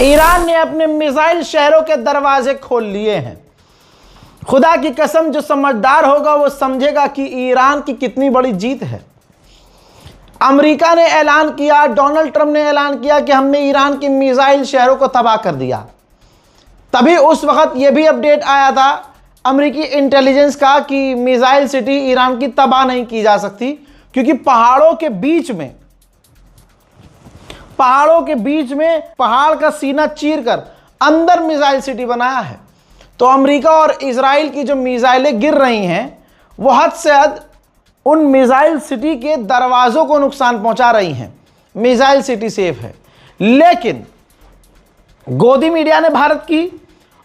Iran ने अपने missile शहरों के दरवाजे खोल लिए हैं। खुदा की कसम, जो समझदार होगा वो समझेगा कि ईरान की कितनी बड़ी जीत है। अमेरिका ने ऐलान किया, डोनाल्ड ट्रंप ने ऐलान किया कि हमने ईरान की मिसाइल शहरों को तबाह कर दिया। तभी उस वक्त यह भी अपडेट आया था अमेरिकी इंटेलिजेंस का कि मिसाइल सिटी ईरान की तबाह नहीं की जा सकती, क्योंकि पहाड़ों के बीच में पहाड़ का सीना चीरकर अंदर मिसाइल सिटी बनाया है। तो अमेरिका और इजराइल की जो मिसाइलें गिर रही हैं वो हद से हद उन मिसाइल सिटी के दरवाजों को नुकसान पहुंचा रही हैं। मिसाइल सिटी सेफ है, लेकिन गोदी मीडिया ने भारत की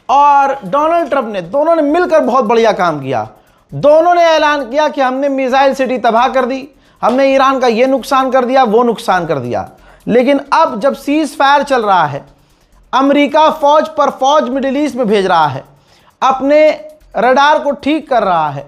और डोनाल्ड ट्रंप ने, दोनों ने मिलकर बहुत बढ़िया काम किया। दोनों ने ऐलान किया कि हमने मिसाइल सिटी तबाह कर दी, हमने ईरान का ये नुकसान कर दिया, वो नुकसान कर दिया। लेकिन अब जब सीज फायर चल रहा है, अमेरिका फौज पर फौज मिडिल ईस्ट में भेज रहा है, अपने रडार को ठीक कर रहा है,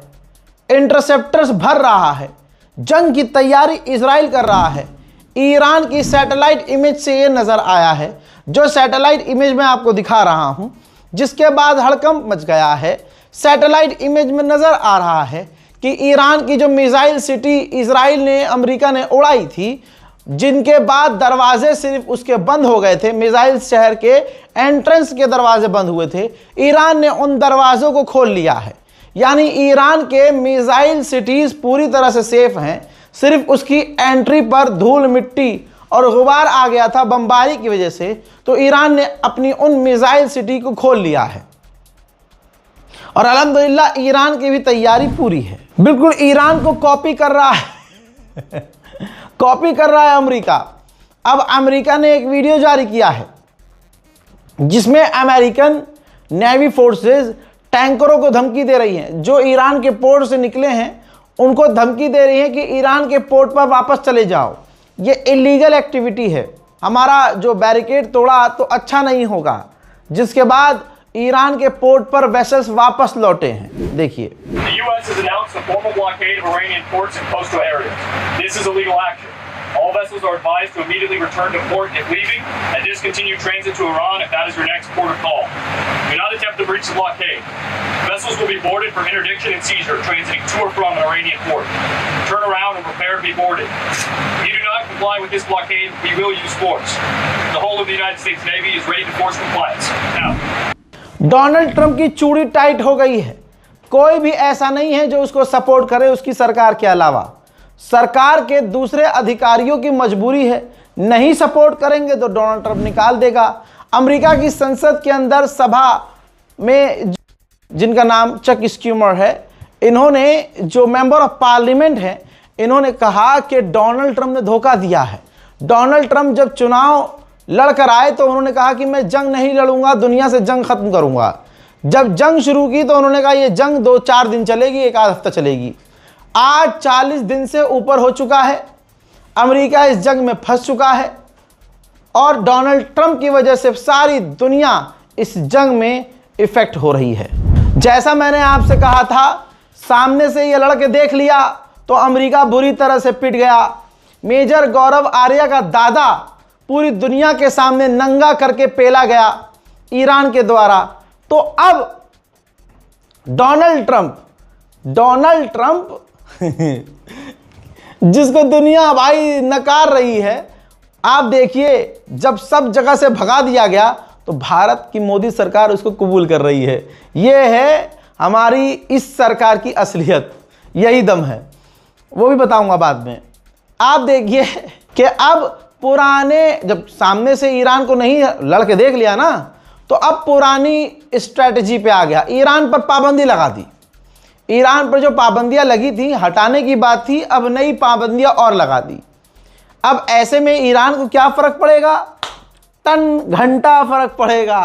इंटरसेप्टर्स भर रहा है, जंग की तैयारी इजराइल कर रहा है। ईरान की सैटेलाइट इमेज से ये नजर आया है, जो सैटेलाइट इमेज मैं आपको दिखा रहा हूं, जिसके बाद हड़कंप मच गया है। सैटेलाइट इमेज में नजर आ रहा है कि ईरान की जो मिसाइल सिटी इजराइल ने, अमेरिका ने उड़ाई थी, जिनके बाद दरवाजे सिर्फ उसके बंद हो गए थे, मिसाइल शहर के एंट्रेंस के दरवाजे बंद हुए थे, ईरान ने उन दरवाजों को खोल लिया है। यानी ईरान के मिसाइल सिटीज पूरी तरह से सेफ हैं। सिर्फ उसकी एंट्री पर धूल मिट्टी और गुबार आ गया था बमबारी की वजह से, तो ईरान ने अपनी उन मिसाइल सिटी को खोल लिया है। और अल्हम्दुलिल्लाह ईरान की भी तैयारी पूरी है। बिल्कुल ईरान को कॉपी कर रहा है कॉपी कर रहा है अमेरिका। अब अमेरिका ने एक वीडियो जारी किया है जिसमें अमेरिकन नेवी फोर्सेस टैंकरों को धमकी दे रही हैं, जो ईरान के पोर्ट से निकले हैं उनको धमकी दे रही है कि ईरान के पोर्ट पर वापस चले जाओ, ये इलीगल एक्टिविटी है, हमारा जो बैरिकेड तोड़ा तो अच्छा नहीं होगा। जिसके बाद ईरान के पोर्ट पर वेसल्स वापस लौटे हैं। देखिए, All vessels are advised to immediately return to port if leaving and discontinue transit to Iran if that is your next port of call. Do not attempt to breach the blockade. Vessels will be boarded for interdiction and seizure transiting to or from an Iranian port. Turn around and prepare to be boarded. If you do not comply with this blockade, we will use force. The whole of the United States Navy is ready to force compliance. Now, Donald Trump की चूड़ी tight हो गई है। कोई भी ऐसा नहीं है जो उसको सपोर्ट करे उसकी सरकार के अलावा। सरकार के दूसरे अधिकारियों की मजबूरी है, नहीं सपोर्ट करेंगे तो डोनाल्ड ट्रंप निकाल देगा। अमेरिका की संसद के अंदर सभा में जिनका नाम चक स्क्यूमर है, इन्होंने, जो मेंबर ऑफ पार्लियामेंट है, इन्होंने कहा कि डोनाल्ड ट्रंप ने धोखा दिया है। डोनाल्ड ट्रंप जब चुनाव लड़कर आए तो उन्होंने कहा कि मैं जंग नहीं लड़ूंगा, दुनिया से जंग खत्म करूंगा। जब जंग शुरू की तो उन्होंने कहा ये जंग 2-4 दिन चलेगी, एक आध हफ्ता चलेगी। आज 40 दिन से ऊपर हो चुका है, अमेरिका इस जंग में फंस चुका है और डोनाल्ड ट्रंप की वजह से सारी दुनिया इस जंग में इफेक्ट हो रही है। जैसा मैंने आपसे कहा था, सामने से ये लड़के देख लिया तो अमेरिका बुरी तरह से पिट गया। मेजर गौरव आर्या का दादा पूरी दुनिया के सामने नंगा करके पेला गया ईरान के द्वारा। तो अब डोनाल्ड ट्रंप जिसको दुनिया भाई नकार रही है, आप देखिए जब सब जगह से भगा दिया गया तो भारत की मोदी सरकार उसको कबूल कर रही है। यह है हमारी इस सरकार की असलियत, यही दम है, वो भी बताऊंगा बाद में। आप देखिए कि अब पुराने, जब सामने से ईरान को नहीं लड़के देख लिया ना, तो अब पुरानी स्ट्रेटजी पे आ गया। ईरान पर पाबंदी लगा दी। ईरान पर जो पाबंदियां लगी थी हटाने की बात थी, अब नई पाबंदियां और लगा दी। अब ऐसे में ईरान को क्या फर्क पड़ेगा? टन घंटा फर्क पड़ेगा।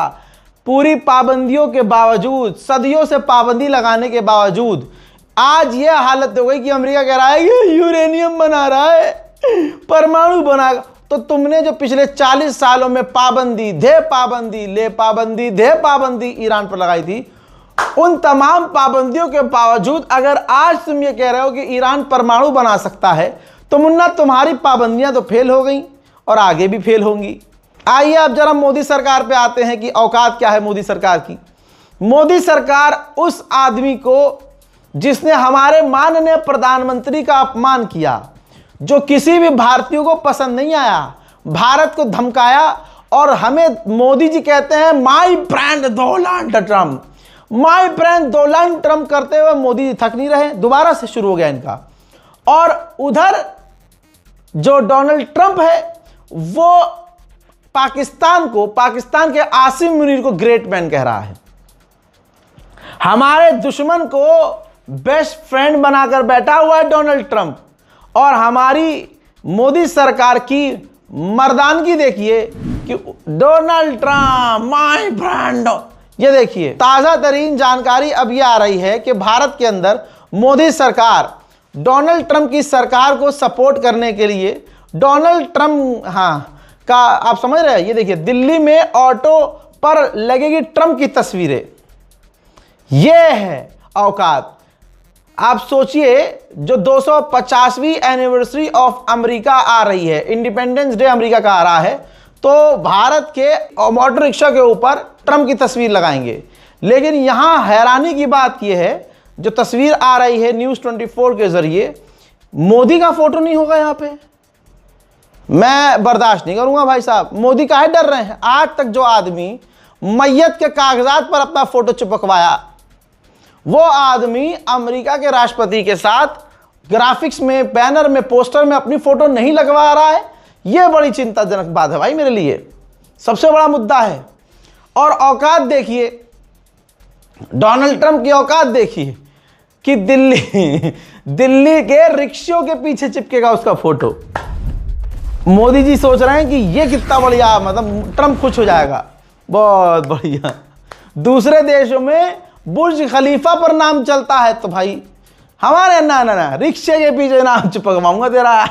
पूरी पाबंदियों के बावजूद, सदियों से पाबंदी लगाने के बावजूद आज यह हालत हो गई कि अमेरिका कह रहा है ये यूरेनियम बना रहा है, परमाणु बनाएगा। तो तुमने जो पिछले 40 सालों में पाबंदी दे पाबंदी ले पाबंदी दे पाबंदी ईरान पर लगाई थी, उन तमाम पाबंदियों के बावजूद अगर आज तुम ये कह रहे हो कि ईरान परमाणु बना सकता है, तो मुन्ना तुम्हारी पाबंदियां तो फेल हो गई और आगे भी फेल होंगी। आइए अब जरा मोदी सरकार पे आते हैं कि औकात क्या है मोदी सरकार की। मोदी सरकार उस आदमी को जिसने हमारे माननीय प्रधानमंत्री का अपमान किया, जो किसी भी भारतीय को पसंद नहीं आया, भारत को धमकाया, और हमें मोदी जी कहते हैं my friend Donald Trump, my friend Donald Trump करते हुए मोदी जी थक नहीं रहे, दोबारा से शुरू हो गया इनका। और उधर जो डोनाल्ड ट्रंप है वो पाकिस्तान के आसिम मुनीर को ग्रेट मैन कह रहा है। हमारे दुश्मन को बेस्ट फ्रेंड बनाकर बैठा हुआ है डोनाल्ड ट्रंप। और हमारी मोदी सरकार की मर्दानगी देखिए कि डोनाल्ड ट्रंप माय फ्रेंड। ये देखिए ताजा तरीन जानकारी अब ये आ रही है कि भारत के अंदर मोदी सरकार डोनाल्ड ट्रंप की सरकार को सपोर्ट करने के लिए डोनाल्ड ट्रंप का आप समझ रहे हैं। ये देखिए दिल्ली में ऑटो पर लगेगी ट्रंप की तस्वीरें। यह है औकात। आप सोचिए जो 250वीं एनिवर्सरी ऑफ अमेरिका आ रही है, इंडिपेंडेंस डे अमेरिका का आ रहा है, तो भारत के ऑटो रिक्शा के ऊपर ट्रंप की तस्वीर लगाएंगे। लेकिन यहां हैरानी की बात यह है, जो तस्वीर आ रही है न्यूज़ 24 के जरिए, मोदी का फोटो नहीं होगा यहां पे। मैं बर्दाश्त नहीं करूंगा भाई साहब। मोदी काहे डर रहे हैं? आज तक जो आदमी मैयत के कागजात पर अपना फोटो चिपकवाया, वो आदमी अमेरिका के राष्ट्रपति के साथ ग्राफिक्स में, बैनर में, पोस्टर में अपनी फोटो नहीं लगवा रहा है। यह बड़ी चिंताजनक बात है भाई मेरे लिए, सबसे बड़ा मुद्दा है। और औकात देखिए, डोनाल्ड ट्रंप की औकात देखिए कि दिल्ली के रिक्शों के पीछे चिपकेगा उसका फोटो। मोदी जी सोच रहे हैं कि ये कितना बढ़िया, मतलब ट्रंप खुश हो जाएगा, बहुत बढ़िया। दूसरे देशों में बुर्ज खलीफा पर नाम चलता है, तो भाई हमारे ना रिक्शे के पीछे नाम चिपकवाऊंगा तेरा।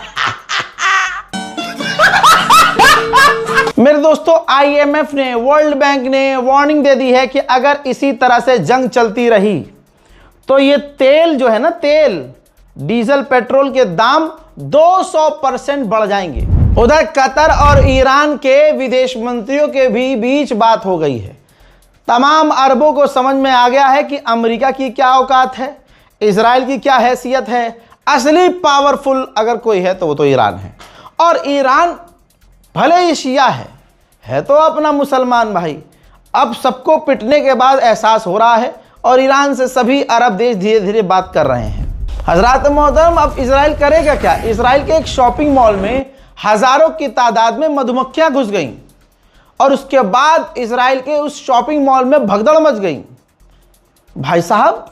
मेरे दोस्तों, IMF ने, वर्ल्ड बैंक ने वार्निंग दे दी है कि अगर इसी तरह से जंग चलती रही तो ये तेल जो है ना, तेल, डीजल, पेट्रोल के दाम 200% बढ़ जाएंगे। उधर कतर और ईरान के विदेश मंत्रियों के भी बीच बात हो गई है। तमाम अरबों को समझ में आ गया है कि अमेरिका की क्या औकात है, इजराइल की क्या हैसियत है। असली पावरफुल अगर कोई है तो वो तो ईरान है। और ईरान भले ही शिया है तो अपना मुसलमान भाई। अब सबको पिटने के बाद एहसास हो रहा है और ईरान से सभी अरब देश धीरे धीरे बात कर रहे हैं। हजरात मोहतरम, अब इजराइल करेगा क्या? इजराइल के एक शॉपिंग मॉल में हजारों की तादाद में मधुमक्खियां घुस गईं और उसके बाद इजराइल के उस शॉपिंग मॉल में भगदड़ मच गई। भाई साहब,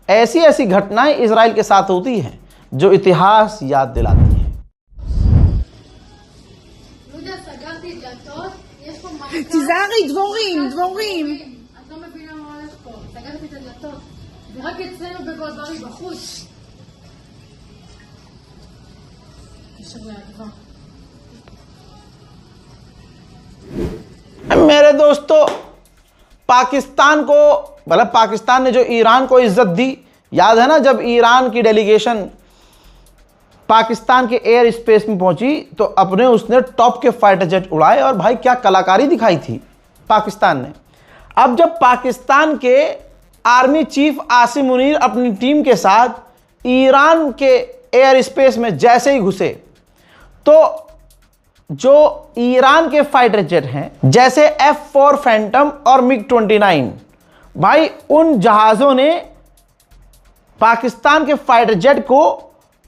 ऐसी ऐसी घटनाएं इजराइल के साथ होती हैं जो इतिहास याद दिलाती है। תיזהרי, דבורים. את לא מבינה מה הולך פה. סגרתי את הדלתות. ורק אצלנו בגולברי בחוץ. קשר לאדווה. मेरे दोस्तों, पाकिस्तान को, मतलब पाकिस्तान ने जो ईरान को इज्जत दी, याद है ना, जब ईरान की डेलीगेशन पाकिस्तान के एयर स्पेस में पहुंची तो अपने उसने टॉप के फाइटर जेट उड़ाए और भाई क्या कलाकारी दिखाई थी पाकिस्तान ने। अब जब पाकिस्तान के आर्मी चीफ आसिम मुनीर अपनी टीम के साथ ईरान के एयर स्पेस में जैसे ही घुसे तो जो ईरान के फाइटर जेट हैं, जैसे F4 फैंटम और MiG-29, भाई उन जहाज़ों ने पाकिस्तान के फाइटर जेट को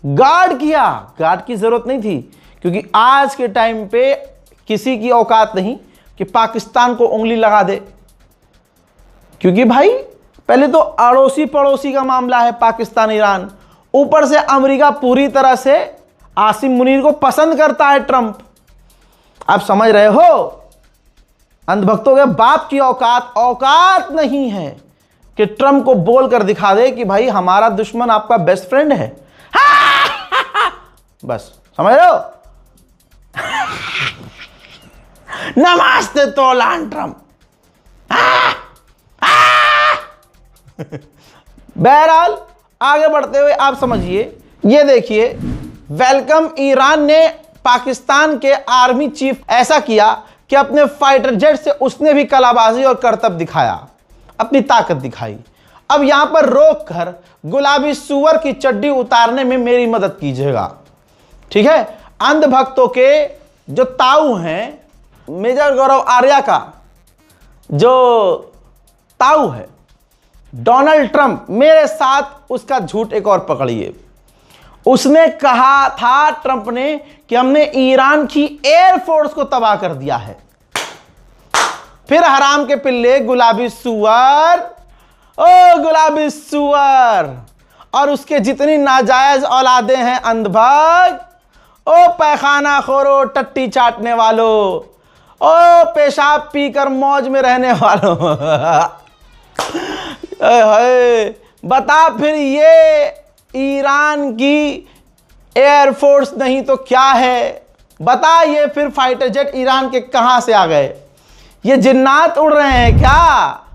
गार्ड किया। गार्ड की ज़रूरत नहीं थी, क्योंकि आज के टाइम पे किसी की औकात नहीं कि पाकिस्तान को उंगली लगा दे, क्योंकि भाई पहले तो अड़ोसी पड़ोसी का मामला है पाकिस्तान ईरान, ऊपर से अमेरिका पूरी तरह से आसिम मुनीर को पसंद करता है ट्रंप। आप समझ रहे हो, अंधभक्तों के बाप की औकात नहीं है कि ट्रंप को बोल कर दिखा दे कि भाई हमारा दुश्मन आपका बेस्ट फ्रेंड है। बस समझ रहे हो। नमस्ते डोनाल्ड ट्रंप। बहरहाल आगे बढ़ते हुए आप समझिए, ये देखिए, वेलकम ईरान ने पाकिस्तान के आर्मी चीफ ऐसा किया कि अपने फाइटर जेट से उसने भी कलाबाजी और करतब दिखाया, अपनी ताकत दिखाई। अब यहां पर रोक कर गुलाबी सुअर की चड्डी उतारने में मेरी मदद कीजिएगा, ठीक है। अंधभक्तों के जो ताऊ हैं, मेजर गौरव आर्या का जो ताऊ है डोनाल्ड ट्रंप, मेरे साथ उसका झूठ एक और पकड़िए। उसने कहा था ट्रंप ने कि हमने ईरान की एयरफोर्स को तबाह कर दिया है। फिर हराम के पिल्ले गुलाबी सुअर, ओ गुलाबी सुअर और उसके जितनी नाजायज औलादे हैं अंधभक्त, ओ पैखाना खोरो, टट्टी चाटने वालों, ओ पेशाब पीकर मौज में रहने वालों बता फिर ये ईरान की एयरफोर्स नहीं तो क्या है? बता ये फिर फाइटर जेट ईरान के कहां से आ गए? ये जिन्नात उड़ रहे हैं क्या?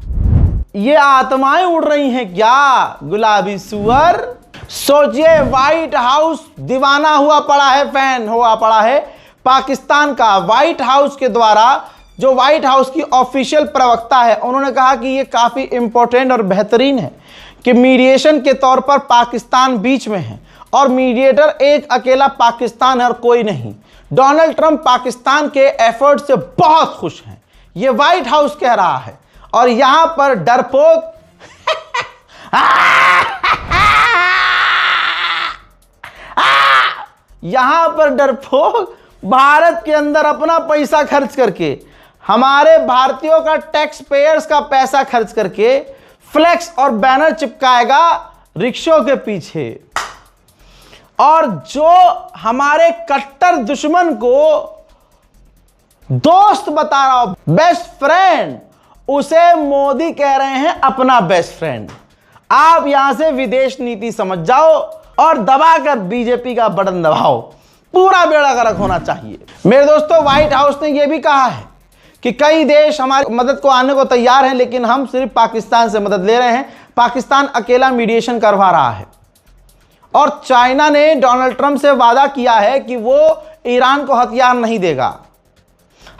ये आत्माएं उड़ रही हैं क्या? गुलाबी सुअर, सोचिए व्हाइट हाउस दीवाना हुआ पड़ा है, फैन हुआ पड़ा है पाकिस्तान का। व्हाइट हाउस के द्वारा, जो व्हाइट हाउस की ऑफिशियल प्रवक्ता है, उन्होंने कहा कि ये काफी इंपॉर्टेंट और बेहतरीन है कि मीडिएशन के तौर पर पाकिस्तान बीच में है और मीडिएटर एक अकेला पाकिस्तान है और कोई नहीं। डोनाल्ड ट्रंप पाकिस्तान के एफर्ट से बहुत खुश हैं, ये व्हाइट हाउस कह रहा है। और यहां पर डरपोक यहां पर डरपोक भारत के अंदर अपना पैसा खर्च करके, हमारे भारतीयों का टैक्स पेयर्स का पैसा खर्च करके फ्लेक्स और बैनर चिपकाएगा रिक्शों के पीछे, और जो हमारे कट्टर दुश्मन को दोस्त बता रहा हो, बेस्ट फ्रेंड, उसे मोदी कह रहे हैं अपना बेस्ट फ्रेंड। आप यहां से विदेश नीति समझ जाओ और दबाकर बीजेपी का बटन दबाओ, पूरा बेड़ा गर्क होना चाहिए। मेरे दोस्तों, व्हाइट हाउस ने यह भी कहा है कि कई देश हमारी मदद को आने को तैयार हैं, लेकिन हम सिर्फ पाकिस्तान से मदद ले रहे हैं। पाकिस्तान अकेला मीडिएशन करवा रहा है। और चाइना ने डोनाल्ड ट्रंप से वादा किया है कि वो ईरान को हथियार नहीं देगा।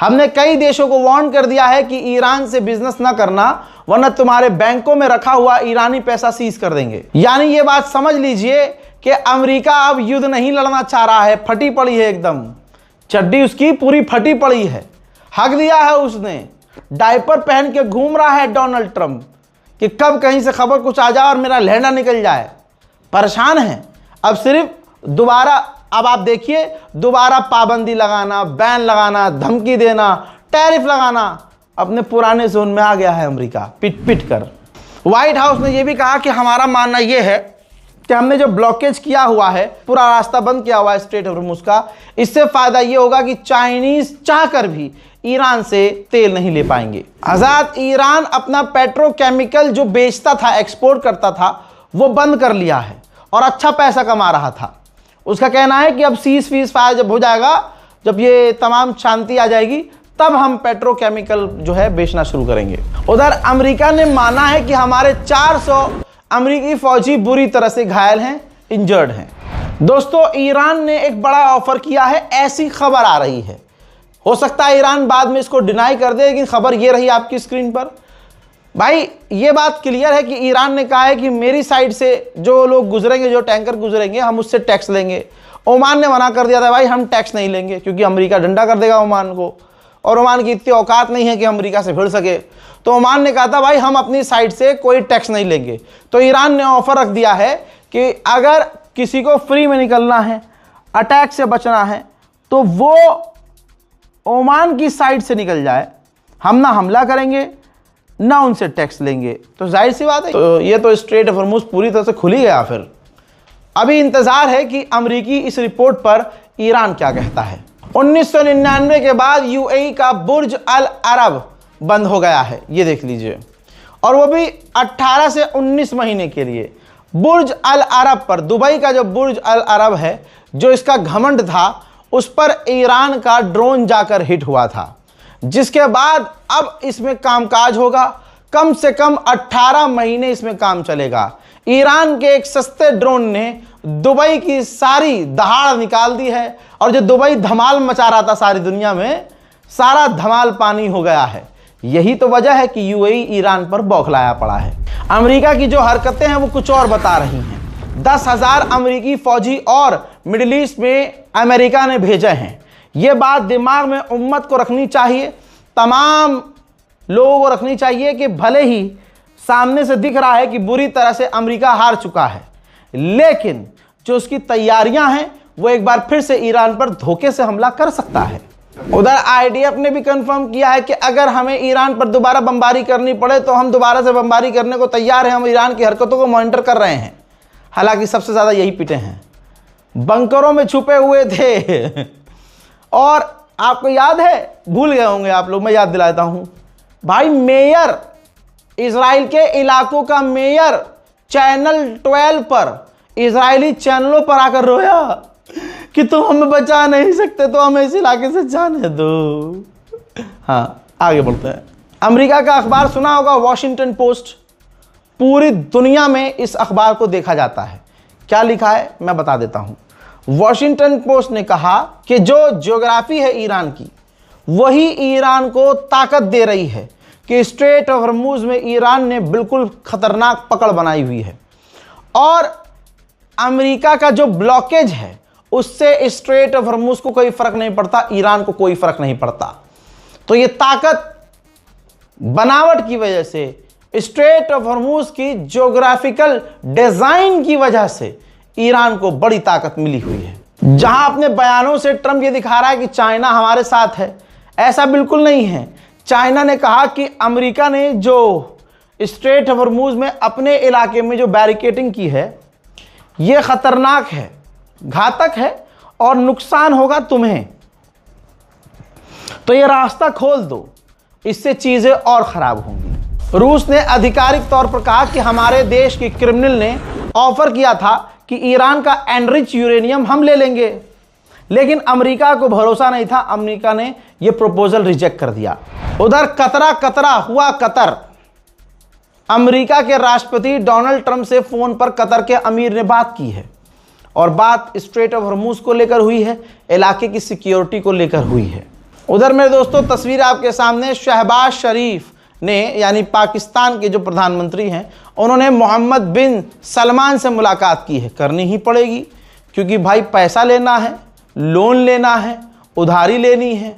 हमने कई देशों को वार्न कर दिया है कि ईरान से बिजनेस ना करना, वरना तुम्हारे बैंकों में रखा हुआ ईरानी पैसा सीज कर देंगे। यानी ये बात समझ लीजिए कि अमेरिका अब युद्ध नहीं लड़ना चाह रहा है, फटी पड़ी है एकदम, चड्डी उसकी पूरी फटी पड़ी है। हक दिया है उसने, डायपर पहन के घूम रहा है डोनाल्ड ट्रंप कि कब कहीं से खबर कुछ आ जाए और मेरा लहंगा निकल जाए। परेशान है। अब सिर्फ दोबारा, अब आप देखिए, दोबारा पाबंदी लगाना, बैन लगाना, धमकी देना, टैरिफ लगाना, अपने पुराने जोन में आ गया है अमेरिका पिट पिट कर। व्हाइट हाउस ने यह भी कहा कि हमारा मानना यह है कि हमने जो ब्लॉकेज किया हुआ है, पूरा रास्ता बंद किया हुआ है स्ट्रेट ऑफ हॉर्मुज़ का, इससे फायदा यह होगा कि चाइनीज चाहकर भी ईरान से तेल नहीं ले पाएंगे। आजाद ईरान अपना पेट्रोकेमिकल जो बेचता था, एक्सपोर्ट करता था, वो बंद कर लिया है और अच्छा पैसा कमा रहा था। उसका कहना है कि अब सीज फीस फायर जब हो जाएगा, जब ये तमाम शांति आ जाएगी, तब हम पेट्रोकेमिकल जो है बेचना शुरू करेंगे। उधर अमेरिका ने माना है कि हमारे 400 अमेरिकी फौजी बुरी तरह से घायल हैं, इंजर्ड हैं। दोस्तों, ईरान ने एक बड़ा ऑफर किया है, ऐसी खबर आ रही है। हो सकता है ईरान बाद में इसको डिनाई कर दे, लेकिन खबर ये रही आपकी स्क्रीन पर। भाई ये बात क्लियर है कि ईरान ने कहा है कि मेरी साइड से जो लोग गुजरेंगे, जो टैंकर गुजरेंगे, हम उससे टैक्स लेंगे। ओमान ने मना कर दिया था, भाई हम टैक्स नहीं लेंगे, क्योंकि अमेरिका डंडा कर देगा ओमान को, और ओमान की इतनी औकात नहीं है कि अमेरिका से भिड़ सके। तो ओमान ने कहा था, भाई हम अपनी साइड से कोई टैक्स नहीं लेंगे। तो ईरान ने ऑफर रख दिया है कि अगर किसी को फ्री में निकलना है, अटैक से बचना है, तो वो ओमान की साइड से निकल जाए, हम ना हमला करेंगे ना उनसे टैक्स लेंगे। तो जाहिर सी बात है, तो ये तो स्ट्रेट ऑफ हॉर्मुज़ पूरी तरह से खुल ही गया। फिर अभी इंतजार है कि अमेरिकी इस रिपोर्ट पर ईरान क्या कहता है। 1999 के बाद यूएई का बुर्ज अल अरब बंद हो गया है, ये देख लीजिए, और वो भी 18 से 19 महीने के लिए। बुर्ज अल अरब पर, दुबई का जो बुर्ज अल अरब है, जो इसका घमंड था, उस पर ईरान का ड्रोन जाकर हिट हुआ था, जिसके बाद अब इसमें कामकाज होगा। कम से कम 18 महीने इसमें काम चलेगा। ईरान के एक सस्ते ड्रोन ने दुबई की सारी दहाड़ निकाल दी है, और जो दुबई धमाल मचा रहा था सारी दुनिया में, सारा धमाल पानी हो गया है। यही तो वजह है कि यूएई ईरान पर बौखलाया पड़ा है। अमेरिका की जो हरकतें हैं वो कुछ और बता रही हैं। 10,000 अमेरिकी फौजी और मिडिल ईस्ट में अमेरिका ने भेजे हैं। ये बात दिमाग में उम्मत को रखनी चाहिए, तमाम लोगों को रखनी चाहिए कि भले ही सामने से दिख रहा है कि बुरी तरह से अमेरिका हार चुका है, लेकिन जो उसकी तैयारियां हैं वो एक बार फिर से ईरान पर धोखे से हमला कर सकता है। उधर आईडीएफ ने भी कंफर्म किया है कि अगर हमें ईरान पर दोबारा बमबारी करनी पड़े तो हम दोबारा से बमबारी करने को तैयार हैं। हम ईरान की हरकतों को मॉनिटर कर रहे हैं। हालांकि सबसे ज़्यादा यही पिटे हैं, बंकरों में छुपे हुए थे। और आपको याद है, भूल गए होंगे आप लोग, मैं याद दिलाता हूं भाई, मेयर, इजराइल के इलाकों का मेयर चैनल 12 पर, इजरायली चैनलों पर आकर रोया कि तुम हमें बचा नहीं सकते तो हमें इस इलाके से जाने दो। हाँ, आगे बढ़ते हैं। अमेरिका का अखबार सुना होगा, वॉशिंगटन पोस्ट। पूरी दुनिया में इस अखबार को देखा जाता है। क्या लिखा है मैं बता देता हूं। वॉशिंगटन पोस्ट ने कहा कि जो ज्योग्राफी है ईरान की, वही ईरान को ताकत दे रही है कि स्ट्रेट ऑफ हॉर्मुज में ईरान ने बिल्कुल खतरनाक पकड़ बनाई हुई है और अमेरिका का जो ब्लॉकेज है उससे स्ट्रेट ऑफ हॉर्मुज को कोई फर्क नहीं पड़ता, ईरान को कोई फर्क नहीं पड़ता। तो ये ताकत बनावट की वजह से, स्ट्रेट ऑफ हॉर्मुज की ज्योग्राफिकल डिजाइन की वजह से ईरान को बड़ी ताकत मिली हुई है। जहां अपने बयानों से ट्रंप ये दिखा रहा है कि चाइना हमारे साथ है, ऐसा बिल्कुल नहीं है। चाइना ने कहा कि अमेरिका ने जो स्ट्रेट ऑफ हॉर्मुज में अपने इलाके में जो बैरिकेडिंग की है यह खतरनाक है, घातक है और नुकसान होगा तुम्हें, तो ये रास्ता खोल दो, इससे चीजें और खराब होंगी। रूस ने आधिकारिक तौर पर कहा कि हमारे देश के क्रिमिनल ने ऑफर किया था कि ईरान का एनरिच यूरेनियम हम ले लेंगे, लेकिन अमेरिका को भरोसा नहीं था। अमेरिका ने यह प्रपोजल रिजेक्ट कर दिया। उधर कतरा हुआ कतर। अमेरिका के राष्ट्रपति डोनाल्ड ट्रंप से फोन पर कतर के अमीर ने बात की है और बात स्ट्रेट ऑफ हॉर्मुज को लेकर हुई है, इलाके की सिक्योरिटी को लेकर हुई है। उधर मेरे दोस्तों तस्वीर आपके सामने, शहबाज शरीफ ने, यानी पाकिस्तान के जो प्रधानमंत्री हैं, उन्होंने मोहम्मद बिन सलमान से मुलाकात की है। करनी ही पड़ेगी क्योंकि भाई पैसा लेना है, लोन लेना है, उधारी लेनी है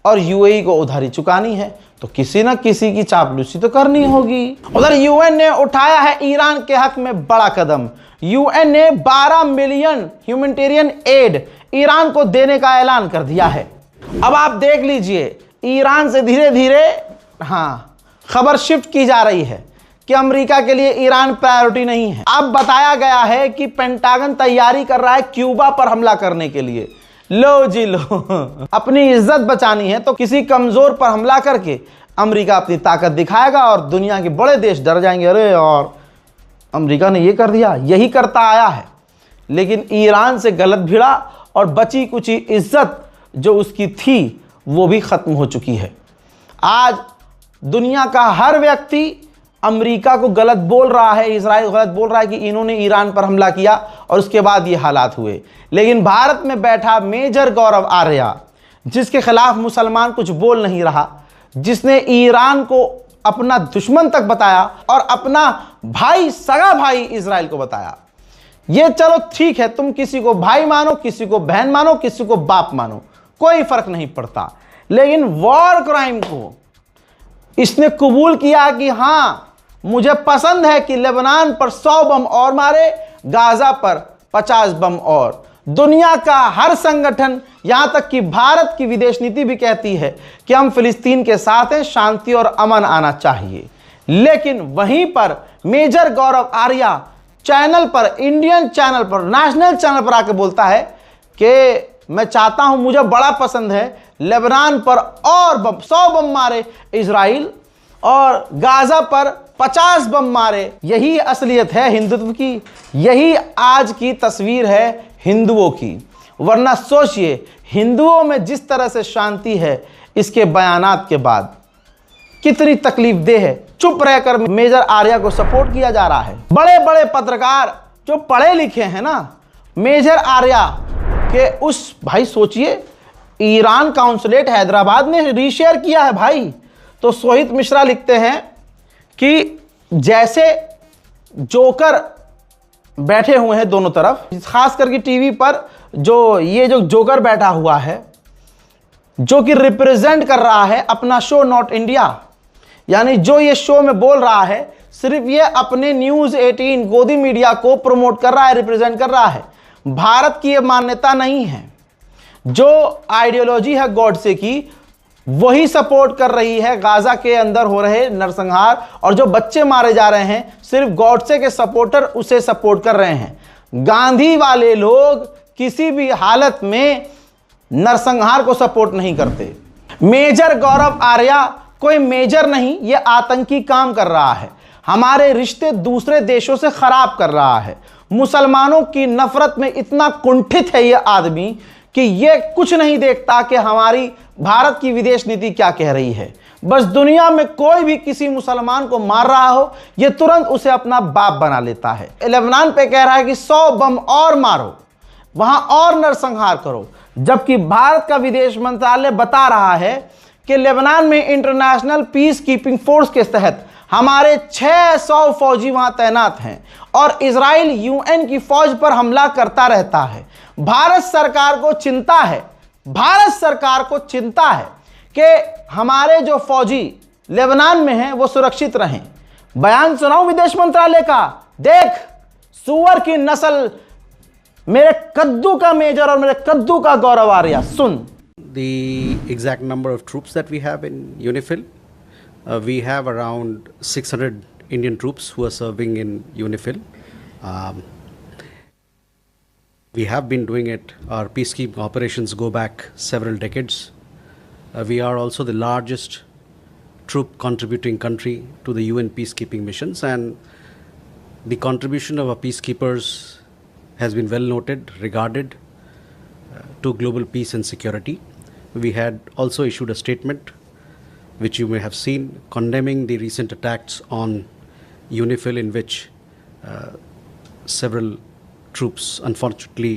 और यूएई को उधारी चुकानी है, तो किसी ना किसी की चापलूसी तो करनी होगी। उधर यूएन ने उठाया है ईरान के हक में बड़ा कदम। यूएन ने 12 मिलियन ह्यूमैनिटेरियन एड ईरान को देने का ऐलान कर दिया है। अब आप देख लीजिए, ईरान से धीरे धीरे खबर शिफ्ट की जा रही है कि अमेरिका के लिए ईरान प्रायोरिटी नहीं है। अब बताया गया है कि पेंटागन तैयारी कर रहा है क्यूबा पर हमला करने के लिए। लो जी लो, अपनी इज्जत बचानी है तो किसी कमजोर पर हमला करके अमेरिका अपनी ताकत दिखाएगा और दुनिया के बड़े देश डर जाएंगे, अरे और अमेरिका ने ये कर दिया। यही करता आया है, लेकिन ईरान से गलत भिड़ा और बची कुची इज्जत जो उसकी थी वो भी खत्म हो चुकी है। आज दुनिया का हर व्यक्ति अमेरिका को गलत बोल रहा है, इजराइल गलत बोल रहा है कि इन्होंने ईरान पर हमला किया और उसके बाद ये हालात हुए। लेकिन भारत में बैठा मेजर गौरव आर्या, जिसके खिलाफ मुसलमान कुछ बोल नहीं रहा, जिसने ईरान को अपना दुश्मन तक बताया और अपना भाई, सगा भाई इजराइल को बताया। ये चलो ठीक है, तुम किसी को भाई मानो, किसी को बहन मानो, किसी को बाप मानो, कोई फर्क नहीं पड़ता, लेकिन वॉर क्राइम को इसने कबूल किया कि हां मुझे पसंद है कि लेबनान पर 100 बम और मारे, गाजा पर 50 बम और। दुनिया का हर संगठन, यहां तक कि भारत की विदेश नीति भी कहती है कि हम फिलिस्तीन के साथ हैं, शांति और अमन आना चाहिए। लेकिन वहीं पर मेजर गौरव आर्या चैनल पर, इंडियन चैनल पर, नेशनल चैनल पर आके बोलता है कि मैं चाहता हूं, मुझे बड़ा पसंद है लेबनान पर और 100 बम मारे इजराइल और गाजा पर 50 बम मारे। यही असलियत है हिंदुत्व की, यही आज की तस्वीर है हिंदुओं की। वरना सोचिए, हिंदुओं में जिस तरह से शांति है, इसके बयानात के बाद कितनी तकलीफ देह है। चुप रहकर मेजर आर्या को सपोर्ट किया जा रहा है। बड़े बड़े पत्रकार जो पढ़े लिखे हैं ना, मेजर आर्या के उस, भाई सोचिए, ईरान काउंसलेट हैदराबाद ने रीशेयर किया है भाई। तो सोहित मिश्रा लिखते हैं कि जैसे जोकर बैठे हुए हैं दोनों तरफ, खास करके टीवी पर जो जोकर बैठा हुआ है, जो कि रिप्रेजेंट कर रहा है अपना शो नॉट इंडिया, यानी जो ये शो में बोल रहा है सिर्फ ये अपने न्यूज़ 18 गोदी मीडिया को प्रमोट कर रहा है, रिप्रेजेंट कर रहा है। भारत की ये मान्यता नहीं है। जो आइडियोलॉजी है गॉडसे की, वही सपोर्ट कर रही है गाजा के अंदर हो रहे नरसंहार, और जो बच्चे मारे जा रहे हैं सिर्फ गॉडसे के सपोर्टर उसे सपोर्ट कर रहे हैं। गांधी वाले लोग किसी भी हालत में नरसंहार को सपोर्ट नहीं करते। मेजर गौरव आर्या कोई मेजर नहीं, ये आतंकी काम कर रहा है, हमारे रिश्ते दूसरे देशों से खराब कर रहा है। मुसलमानों की नफरत में इतना कुंठित है ये आदमी कि ये कुछ नहीं देखता कि हमारी भारत की विदेश नीति क्या कह रही है। बस दुनिया में कोई भी किसी मुसलमान को मार रहा हो, ये तुरंत उसे अपना बाप बना लेता है। लेबनान पे कह रहा है कि 100 बम और मारो, वहां और नरसंहार करो, जबकि भारत का विदेश मंत्रालय बता रहा है कि लेबनान में इंटरनेशनल पीस कीपिंग फोर्स के तहत हमारे 600 फौजी वहां तैनात हैं और इजराइल यूएन की फौज पर हमला करता रहता है। भारत सरकार को चिंता है, भारत सरकार को चिंता है कि हमारे जो फौजी लेबनान में हैं वो सुरक्षित रहें। बयान सुनाऊं विदेश मंत्रालय का? देख, सुअर की नस्ल, मेरे कद्दू का मेजर और मेरे कद्दू का गौरव आर्या, सुन। The exact number of troops that we have in UNIFIL, we have around 600 Indian troops who are serving in UNIFIL. We have been doing it, our peacekeeping operations go back several decades. We are also the largest troop contributing country to the UN peacekeeping missions, and the contribution of our peacekeepers has been well noted, regarded to global peace and security. We had also issued a statement, which you may have seen, condemning the recent attacks on UNIFIL, in which several troops unfortunately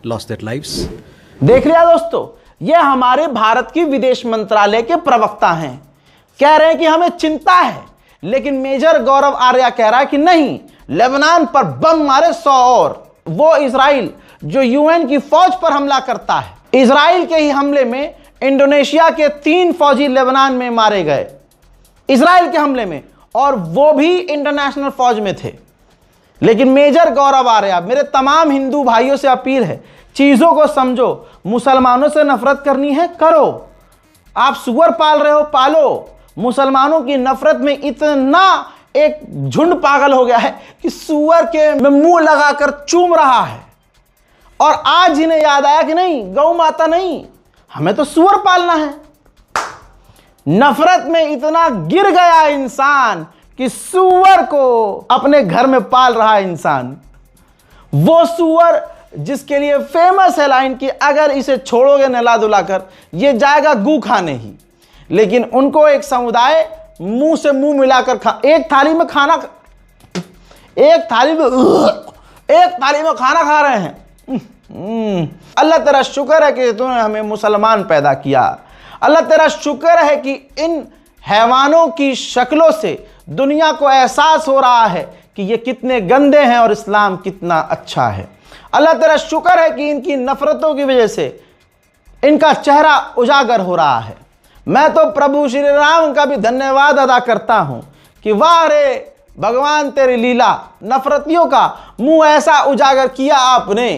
lost their lives. देख लिया दोस्तों, ये हमारे भारत की विदेश मंत्रालय के प्रवक्ता हैं, कह रहे हैं कि हमें चिंता है, लेकिन मेजर गौरव आर्या कह रहा है कि नहीं, लेबनान पर बम मारे 100 और। वो इजराइल जो यूएन की फौज पर हमला करता है, इजराइल के ही हमले में इंडोनेशिया के 3 फौजी लेबनान में मारे गए, इजराइल के हमले में, और वो भी इंटरनेशनल फौज में थे। लेकिन मेजर गौरव आर्या, मेरे तमाम हिंदू भाइयों से अपील है, चीजों को समझो। मुसलमानों से नफरत करनी है, करो। आप सुअर पाल रहे हो, पालो। मुसलमानों की नफरत में इतना एक झुंड पागल हो गया है कि सुअर के में मुंह लगाकर चूम रहा है, और आज इन्हें याद आया कि नहीं, गौ माता नहीं, हमें तो सुअर पालना है। नफरत में इतना गिर गया इंसान कि सुअर को अपने घर में पाल रहा है इंसान। वो सुअर जिसके लिए फेमस है लाइन कि अगर इसे छोड़ोगे नहला धुलाकर ये जाएगा गू खाने ही, लेकिन उनको एक समुदाय मुंह से मुंह मिलाकर एक थाली में खाना खा रहे हैं। अल्लाह तेरा शुक्र है कि तूने हमें मुसलमान पैदा किया। अल्लाह तेरा शुक्र है कि इन हैवानों की शक्लों से दुनिया को एहसास हो रहा है कि ये कितने गंदे हैं और इस्लाम कितना अच्छा है। अल्लाह तेरा शुक्र है कि इनकी नफरतों की वजह से इनका चेहरा उजागर हो रहा है। मैं तो प्रभु श्री राम का भी धन्यवाद अदा करता हूं कि वाह रे भगवान तेरी लीला, नफरतियों का मुंह ऐसा उजागर किया आपने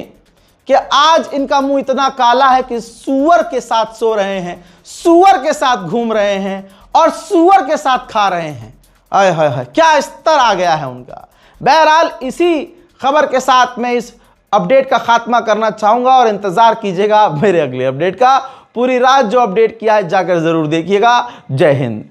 कि आज इनका मुंह इतना काला है कि सूअर के साथ सो रहे हैं, सूअर के साथ घूम रहे हैं और सूअर के साथ खा रहे हैं। आय हाय हाय, क्या स्तर आ गया है उनका। बहरहाल इसी खबर के साथ मैं इस अपडेट का खात्मा करना चाहूंगा और इंतजार कीजिएगा मेरे अगले अपडेट का। पूरी रात जो अपडेट किया है जाकर जरूर देखिएगा। जय हिंद।